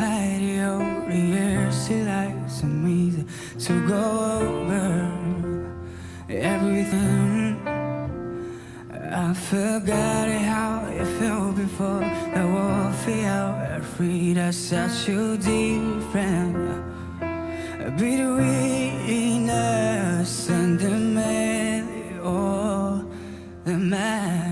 patio, the air still lights on me to go over everything. I forgot how it felt before the war fell free. That's such a different between us and the man or the man.